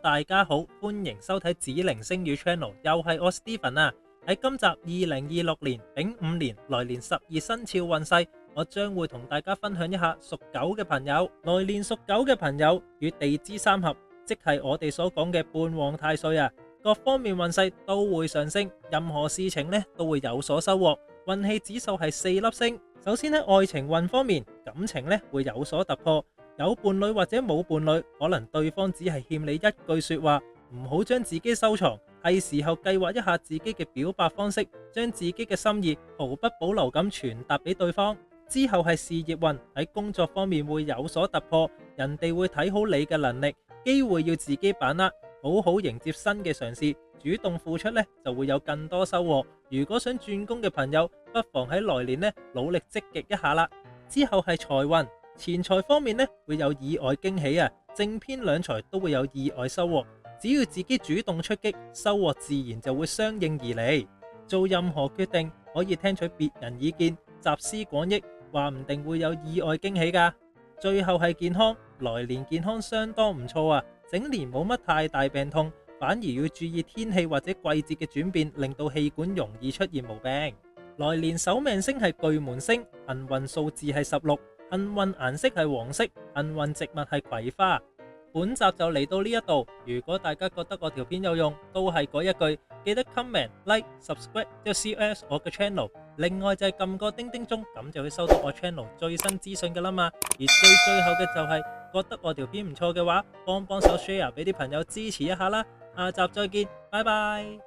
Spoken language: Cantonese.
大家好，歡迎收睇紫菱星語 channel，又係我 Steven 啊。喺今集2026年丙午年來年12生肖運勢，我將會同大家分享一下屬狗嘅朋友。來年屬狗嘅朋友與地支三合，即係我哋所講嘅半旺太歲啊，各方面運勢都會上升，任何事情呢都會有所收穫。運氣指數係4粒星。首先喺愛情運方面，感情呢會有所突破。有伴侶或者冇伴侶，可能對方只係欠你一句說話，唔好將自己收藏，係時候計劃一下自己嘅表達方式，將自己嘅心意毫不保留咁傳達俾對方。之後係事業運，喺工作方面會有所突破，人哋會睇好你嘅能力，機會要自己把握，好好迎接新嘅嘗試，主動付出呢就會有更多收穫。如果想轉工嘅朋友，不妨喺來年呢努力積極一下啦。之後係財運。錢財方面呢會有意外驚喜啊，正偏兩財都會有意外收穫，只要自己主動出擊，收穫自然就會相應而嚟。做任何決定可以聽取別人意見，集思廣益，話唔定會有意外驚喜噶。最後係健康，來年健康相當唔錯啊，整年冇乜太大病痛，反而要注意天氣或者季節嘅轉變，令到氣管容易出現毛病。來年守命星係巨門星，幸運數字係16。幸運顏色係黃色，幸運植物係葵花。本集就嚟到呢一度，如果大家覺得我條片有用，都係嗰一句，記得 comment、like、subscribe 之後 CLS 我嘅 channel。另外就係撳個叮叮鐘，咁就會收到我 channel 最新資訊噶啦嘛。而最後嘅就係覺得我條片唔錯嘅話，幫手 share 俾啲朋友支持一下啦。下集再見，拜拜。